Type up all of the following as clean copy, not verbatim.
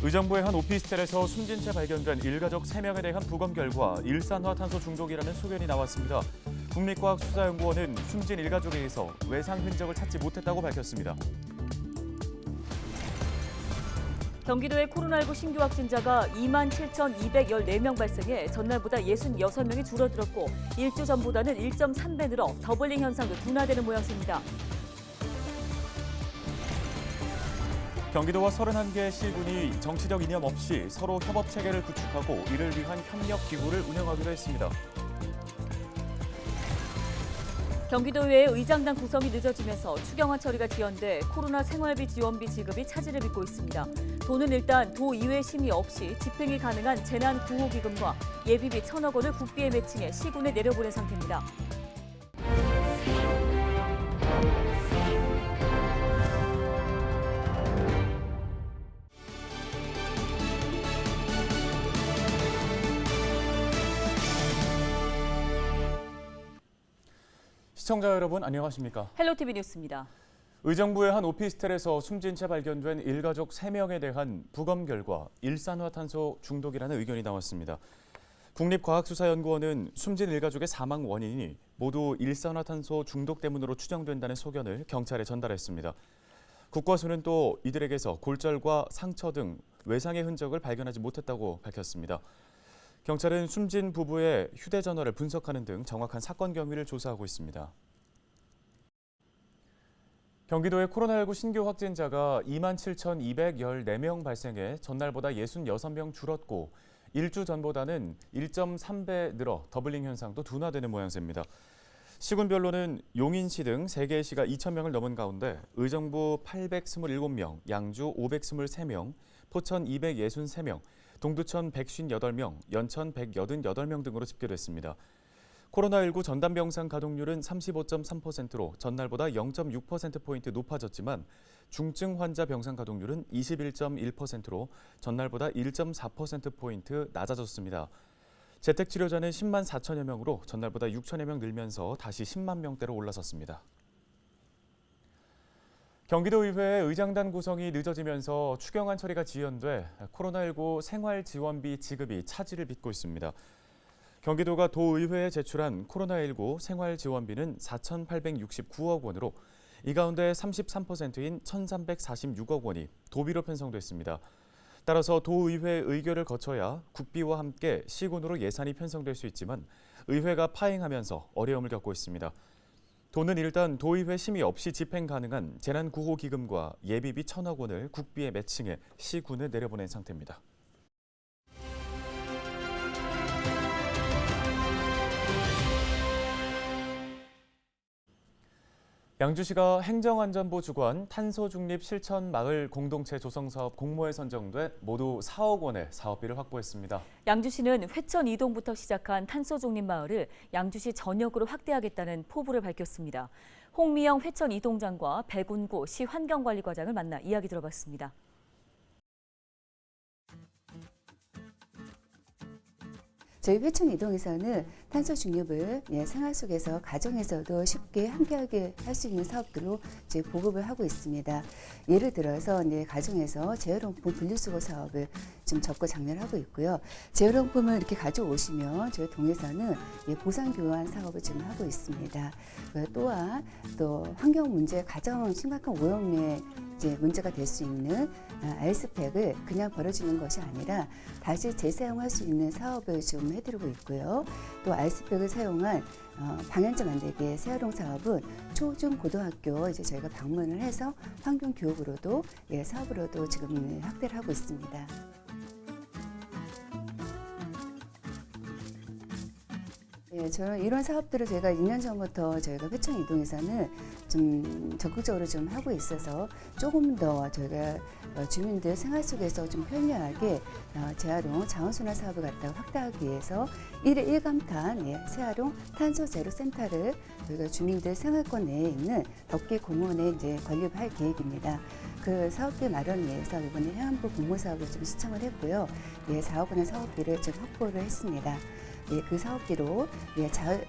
의정부의 한 오피스텔에서 숨진 채 발견된 일가족 3명에 대한 부검 결과 일산화탄소 중독이라는 소견이 나왔습니다. 국립과학수사연구원은 숨진 일가족에 의해서 외상 흔적을 찾지 못했다고 밝혔습니다. 경기도의 코로나19 신규 확진자가 27,214명 발생해 전날보다 66명이 줄어들었고 일주 전보다는 1.3배 늘어 더블링 현상도 둔화되는 모양새입니다. 경기도와 31개 시군이 정치적 이념 없이 서로 협업 체계를 구축하고 이를 위한 협력 기구를 운영하기로 했습니다. 경기도의회 의장단 구성이 늦어지면서 추경안 처리가 지연돼 코로나 생활비 지원비 지급이 차질을 빚고 있습니다. 도는 일단 도의회 심의 없이 집행이 가능한 재난구호기금과 예비비 1,000억 원을 국비에 매칭해 시군에 내려보낸 상태입니다. 시청자 여러분 안녕하십니까? 헬로티비 뉴스입니다. 의정부의 한 오피스텔에서 숨진 채 발견된 일가족 3명에 대한 부검 결과 일산화탄소 중독이라는 의견이 나왔습니다. 국립과학수사연구원은 숨진 일가족의 사망 원인이 모두 일산화탄소 중독 때문으로 추정된다는 소견을 경찰에 전달했습니다. 국과수는 또 이들에게서 골절과 상처 등 외상의 흔적을 발견하지 못했다고 밝혔습니다. 경찰은 숨진 부부의 휴대전화를 분석하는 등 정확한 사건 경위를 조사하고 있습니다. 경기도의 코로나19 신규 확진자가 27,214명 발생해 전날보다 66명 줄었고 일주 전보다는 1.3배 늘어 더블링 현상도 둔화되는 모양새입니다. 시군별로는 용인시 등 3개의 시가 2,000명을 넘은 가운데 의정부 827명, 양주 523명, 포천 263명, 동두천 158명, 연천 188명 등으로 집계됐습니다. 코로나19 전담병상 가동률은 35.3%로 전날보다 0.6%포인트 높아졌지만 중증 환자 병상 가동률은 21.1%로 전날보다 1.4%포인트 낮아졌습니다. 재택치료자는 10만 4천여 명으로 전날보다 6천여 명 늘면서 다시 10만 명대로 올라섰습니다. 경기도의회의 의장단 구성이 늦어지면서 추경안 처리가 지연돼 코로나19 생활지원비 지급이 차질을 빚고 있습니다. 경기도가 도의회에 제출한 코로나19 생활지원비는 4,869억 원으로 이 가운데 33%인 1,346억 원이 도비로 편성됐습니다. 따라서 도의회 의결을 거쳐야 국비와 함께 시군으로 예산이 편성될 수 있지만 의회가 파행하면서 어려움을 겪고 있습니다. 도는 일단 도의회 심의 없이 집행 가능한 재난구호기금과 예비비 1,000억 원을 국비에 매칭해 시군에 내려보낸 상태입니다. 양주시가 행정안전부 주관 탄소중립 실천마을 공동체 조성사업 공모에 선정돼 모두 4억 원의 사업비를 확보했습니다. 양주시는 회천 이동부터 시작한 탄소중립 마을을 양주시 전역으로 확대하겠다는 포부를 밝혔습니다. 홍미영 회천 이동장과 백운구 시 환경관리과장을 만나 이야기 들어봤습니다. 저희 회천 이동에서는 탄소 중립을 생활 속에서 가정에서도 쉽게 함께하게 할 수 있는 사업들로 이제 보급을 하고 있습니다. 예를 들어서 가정에서 재활용품 분리수거 사업을 좀 적극 장려를 하고 있고요. 재활용품을 이렇게 가져오시면 저희 동에서는 보상 교환 사업을 좀 하고 있습니다. 또한 또 환경 문제 가장 심각한 오염의 이제 문제가 될 수 있는 아이스팩을 그냥 버려지는 것이 아니라 다시 재사용할 수 있는 사업을 좀 해드리고 있고요. 또 아이스팩을 사용한 방향제 만들기 재활용 사업은 초중 고등학교 이제 저희가 방문을 해서 환경 교육으로도 사업으로도 지금 확대를 하고 있습니다. 저는 이런 사업들을 제가 2년 전부터 저희가 회천 이동에서는 좀 적극적으로 좀 하고 있어서 조금 더 저희가 주민들 생활 속에서 좀 편리하게 재활용 자원순환 사업을 갖다가 확대하기 위해서 1회 1감탄 재활용 탄소 제로 센터를 저희가 주민들 생활권 내에 있는 덕기 공원에 이제 건립할 계획입니다. 그 사업비 마련을 위해서 이번에 해안부 공모 사업을 좀 신청을 했고요. 4억 원의 사업비를 좀 확보를 했습니다. 그 사업비로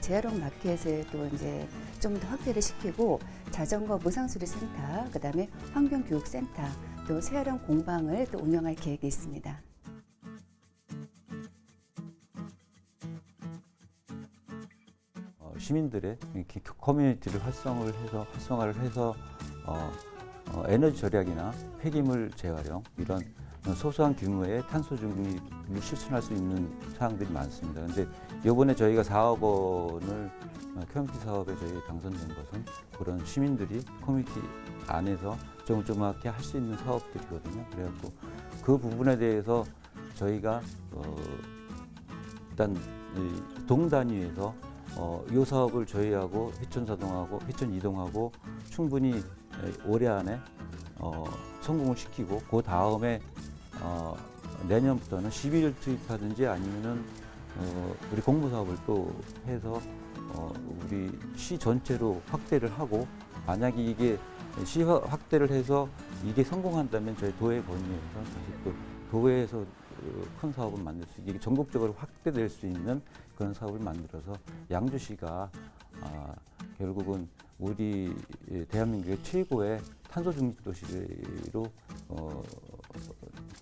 재활용 마켓을 또 이제 좀 더 확대를 시키고 자전거 무상수리 센터, 그다음에 환경교육센터, 또 또 새아령 공방을 또 운영할 계획이 있습니다. 시민들의 이렇게 커뮤니티를 활성화를 해서 에너지 절약이나 폐기물 재활용 이런 소소한 규모의 탄소 중립을 실천할 수 있는 사항들이 많습니다. 그런데 이번에 저희가 4억 원을 커뮤니티 사업에 저희 당선된 것은 그런 시민들이 커뮤니티 안에서 조그맣게 할 수 있는 사업들이거든요. 그래갖고 그 부분에 대해서 저희가 일단 동 단위에서 이 사업을 저희하고 회천사동하고 회천이동하고 충분히 올해 안에 성공을 시키고 그 다음에 내년부터는 시비를 투입하든지 아니면은 우리 공모사업을 또 해서 우리 시 전체로 확대를 하고 만약에 이게 시 확대를 해서 이게 성공한다면 저희 도의 권위에서 다시 또 도에서 큰 사업을 만들 수 이게 전국적으로 확대될 수 있는 그런 사업을 만들어서 양주시가 결국은 우리 대한민국의 최고의 탄소 중립 도시로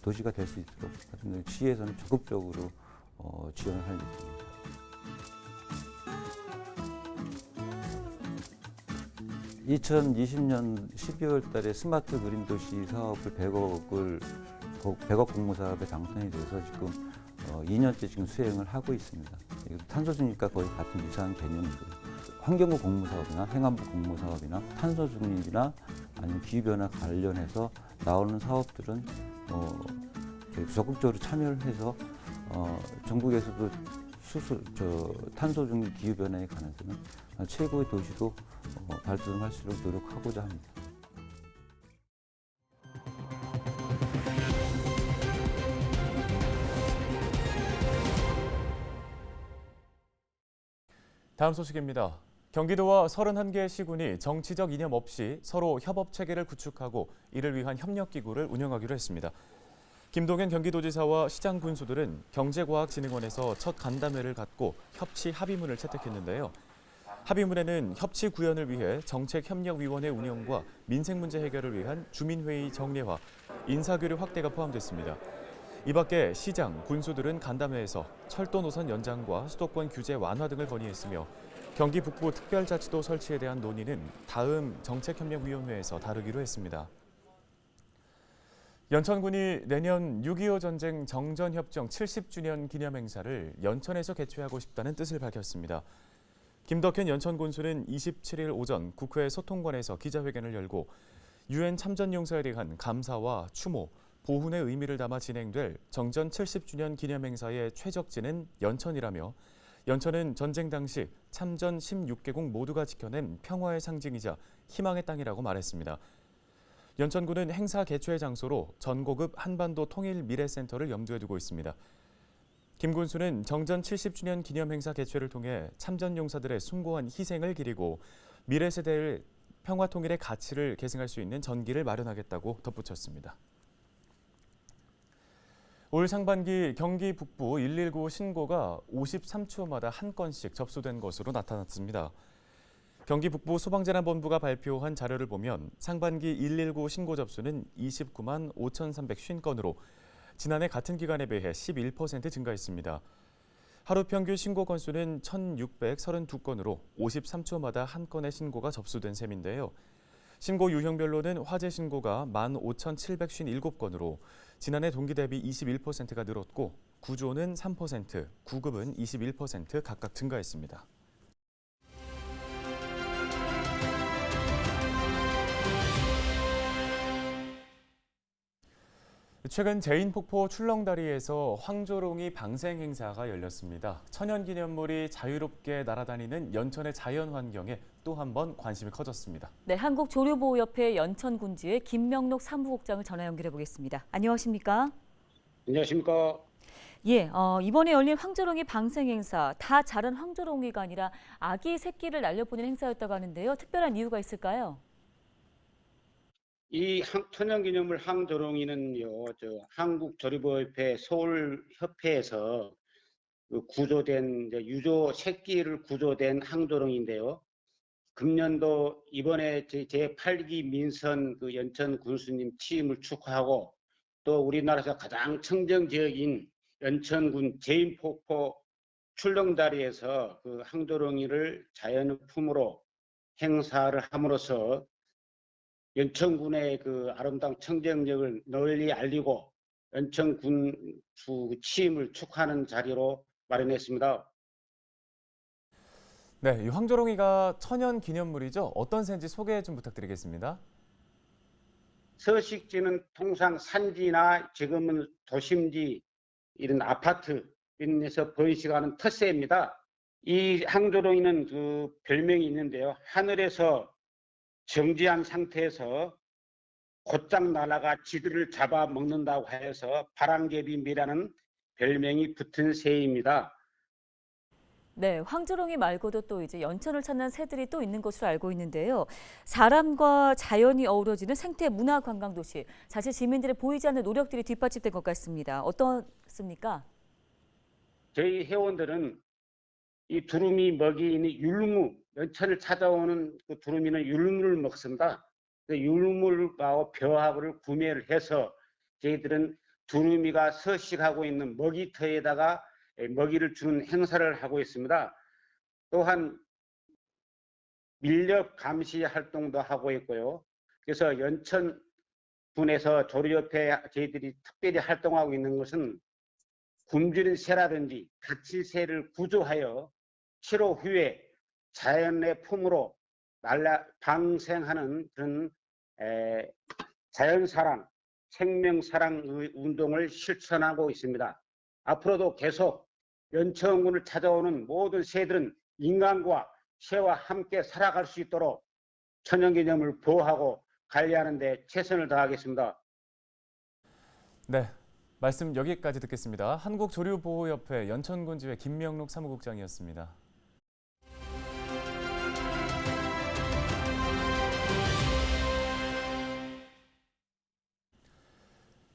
도시가 될 수 있도록 시에서는 적극적으로 지원을 할 예정입니다. 2020년 12월 달에 스마트 그린 도시 사업을 100억 공모 사업에 당선이 돼서 지금 2년째 지금 수행을 하고 있습니다. 탄소 중립과 거의 같은 유사한 개념이고요. 환경부 공모 사업이나 행안부 공모 사업이나 탄소 중립이나 아니면 기후 변화 관련해서 나오는 사업들은 적극적으로 참여를 해서 전국에서도 탄소 중립 기후 변화에 관해서는 최고의 도시로 발전할 수 있도록 노력하고자 합니다. 다음 소식입니다. 경기도와 31개 시군이 정치적 이념 없이 서로 협업 체계를 구축하고 이를 위한 협력기구를 운영하기로 했습니다. 김동연 경기도지사와 시장 군수들은 경제과학진흥원에서 첫 간담회를 갖고 협치 합의문을 채택했는데요. 합의문에는 협치 구현을 위해 정책협력위원회 운영과 민생 문제 해결을 위한 주민회의 정례화, 인사교류 확대가 포함됐습니다. 이 밖에 시장, 군수들은 간담회에서 철도 노선 연장과 수도권 규제 완화 등을 건의했으며 경기 북부 특별자치도 설치에 대한 논의는 다음 정책협력위원회에서 다루기로 했습니다. 연천군이 내년 6.25 전쟁 정전협정 70주년 기념행사를 연천에서 개최하고 싶다는 뜻을 밝혔습니다. 김덕현 연천군수는 27일 오전 국회 소통관에서 기자회견을 열고 유엔 참전용사에 대한 감사와 추모, 보훈의 의미를 담아 진행될 정전 70주년 기념행사의 최적지는 연천이라며 연천은 전쟁 당시 참전 16개국 모두가 지켜낸 평화의 상징이자 희망의 땅이라고 말했습니다. 연천군은 행사 개최 장소로 전고급 한반도 통일 미래센터를 염두에 두고 있습니다. 김 군수는 정전 70주년 기념행사 개최를 통해 참전용사들의 숭고한 희생을 기리고 미래 세대의 평화 통일의 가치를 계승할 수 있는 전기를 마련하겠다고 덧붙였습니다. 올 상반기 경기 북부 119 신고가 53초마다 한 건씩 접수된 것으로 나타났습니다. 경기 북부 소방재난본부가 발표한 자료를 보면 상반기 119 신고 접수는 29만 5,350건으로 지난해 같은 기간에 비해 11% 증가했습니다. 하루 평균 신고 건수는 1,632건으로 53초마다 한 건의 신고가 접수된 셈인데요. 신고 유형별로는 화재 신고가 15,757건으로 지난해 동기 대비 21%가 늘었고 구조는 3%, 구급은 21% 각각 증가했습니다. 최근 제인폭포 출렁다리에서 황조롱이 방생 행사가 열렸습니다. 천연기념물이 자유롭게 날아다니는 연천의 자연환경에 또 한 번 관심이 커졌습니다. 네, 한국조류보호협회 연천군지의 김명록 사무국장을 전화 연결해 보겠습니다. 안녕하십니까? 안녕하십니까? 예, 이번에 열린 황조롱이 방생 행사, 다 자란 황조롱이가 아니라 아기 새끼를 날려보낸 행사였다고 하는데요. 특별한 이유가 있을까요? 이 천연기념물 항조롱이는요, 한국조류보호협회 서울협회에서 구조된 유조 새끼를 구조된 항조롱인데요. 금년도 이번에 제8기 민선 그 연천 군수님 취임을 축하하고 또 우리나라에서 가장 청정 지역인 연천군 제인폭포 출렁다리에서 그 항조롱이를 자연의 품으로 행사를 함으로써 연천군의 그 아름다운 청정력을 널리 알리고 연천군수 취임을 축하하는 자리로 마련했습니다. 네, 이 황조롱이가 천연 기념물이죠. 어떤 새인지 소개 좀 부탁드리겠습니다. 서식지는 통상 산지나 지금은 도심지 이런 아파트 이런 데서 번식하는 텃새입니다. 이 항조롱이는 그 별명이 있는데요. 하늘에서 정지한 상태에서 곧장 날아가 쥐들을 잡아 먹는다고 해서 바람개비미라는 별명이 붙은 새입니다. 네, 황조롱이 말고도 또 이제 연천을 찾는 새들이 또 있는 것으로 알고 있는데요. 사람과 자연이 어우러지는 생태 문화 관광 도시. 사실 시민들의 보이지 않는 노력들이 뒷받침된 것 같습니다. 어떻습니까? 저희 회원들은 이 두루미 먹이인 율무, 연천을 찾아오는 그 두루미는 율무를 먹습니다. 그 율무하고 벼하고를 구매를 해서 저희들은 두루미가 서식하고 있는 먹이터에다가 먹이를 주는 행사를 하고 있습니다. 또한 밀렵 감시 활동도 하고 있고요. 그래서 연천군에서 조류협회 저희들이 특별히 활동하고 있는 것은 굶주린 새라든지 다친 새를 구조하여 치료 후에 자연의 품으로 방생하는 그런 자연사랑, 생명사랑 운동을 실천하고 있습니다. 앞으로도 계속 연천군을 찾아오는 모든 새들은 인간과 새와 함께 살아갈 수 있도록 천연기념을 보호하고 관리하는 데 최선을 다하겠습니다. 네, 말씀 여기까지 듣겠습니다. 한국조류보호협회 연천군지회 김명록 사무국장이었습니다.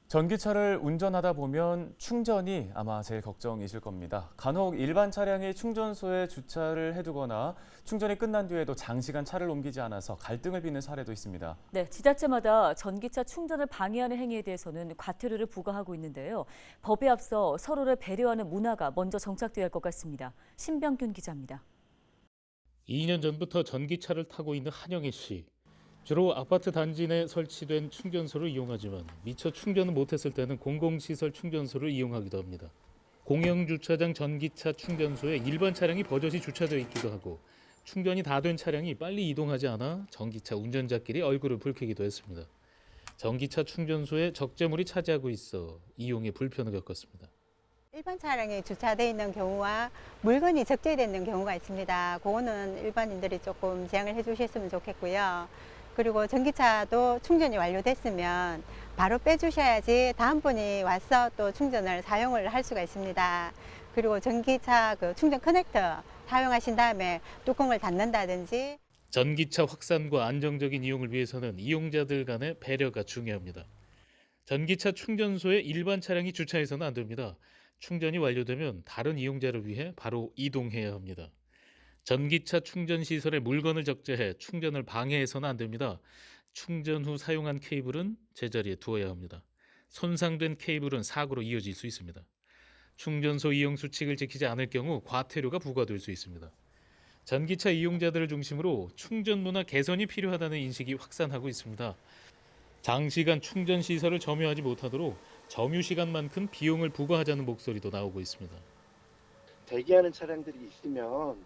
전기차를 운전하다 보면 충전이 아마 제일 걱정이실 겁니다. 간혹 일반 차량이 충전소에 주차를 해두거나 충전이 끝난 뒤에도 장시간 차를 옮기지 않아서 갈등을 빚는 사례도 있습니다. 네, 지자체마다 전기차 충전을 방해하는 행위에 대해서는 과태료를 부과하고 있는데요. 법에 앞서 서로를 배려하는 문화가 먼저 정착돼야 할 것 같습니다. 신병균 기자입니다. 2년 전부터 전기차를 타고 있는 한영희 씨. 주로 아파트 단지 내 설치된 충전소를 이용하지만 미처 충전을 못했을 때는 공공시설 충전소를 이용하기도 합니다. 공영주차장 전기차 충전소에 일반 차량이 버젓이 주차되어 있기도 하고 충전이 다 된 차량이 빨리 이동하지 않아 전기차 운전자끼리 얼굴을 붉히기도 했습니다. 전기차 충전소에 적재물이 차지하고 있어 이용에 불편을 겪었습니다. 일반 차량이 주차되어 있는 경우와 물건이 적재되어 있는 경우가 있습니다. 그거는 일반인들이 조금 지양을 해주셨으면 좋겠고요. 그리고 전기차도 충전이 완료됐으면 바로 빼주셔야지 다음 분이 와서 또 충전을 사용을 할 수가 있습니다. 그리고 전기차 그 충전 커넥터 사용하신 다음에 뚜껑을 닫는다든지. 전기차 확산과 안정적인 이용을 위해서는 이용자들 간의 배려가 중요합니다. 전기차 충전소에 일반 차량이 주차해서는 안 됩니다. 충전이 완료되면 다른 이용자를 위해 바로 이동해야 합니다. 전기차 충전 시설에 물건을 적재해 충전을 방해해서는 안 됩니다. 충전 후 사용한 케이블은 제자리에 두어야 합니다. 손상된 케이블은 사고로 이어질 수 있습니다. 충전소 이용 수칙을 지키지 않을 경우 과태료가 부과될 수 있습니다. 전기차 이용자들을 중심으로 충전 문화 개선이 필요하다는 인식이 확산하고 있습니다. 장시간 충전 시설을 점유하지 못하도록 점유 시간만큼 비용을 부과하자는 목소리도 나오고 있습니다. 대기하는 차량들이 있으면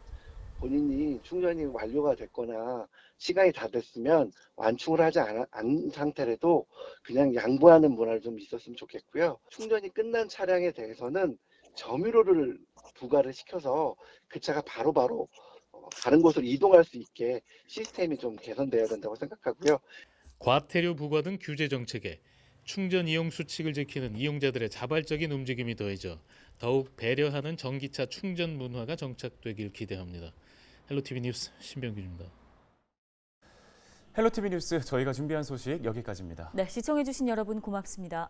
본인이 충전이 완료가 됐거나 시간이 다 됐으면 완충을 하지 않은 상태라도 그냥 양보하는 문화를 좀 있었으면 좋겠고요. 충전이 끝난 차량에 대해서는 점유료를 부과를 시켜서 그 차가 바로바로 다른 곳으로 이동할 수 있게 시스템이 좀 개선돼야 된다고 생각하고요. 과태료 부과 등 규제 정책에 충전 이용 수칙을 지키는 이용자들의 자발적인 움직임이 더해져 더욱 배려하는 전기차 충전 문화가 정착되길 기대합니다. 헬로티비 뉴스 신병균입니다. 헬로티비 뉴스 저희가 준비한 소식 여기까지입니다. 네, 시청해주신 여러분 고맙습니다.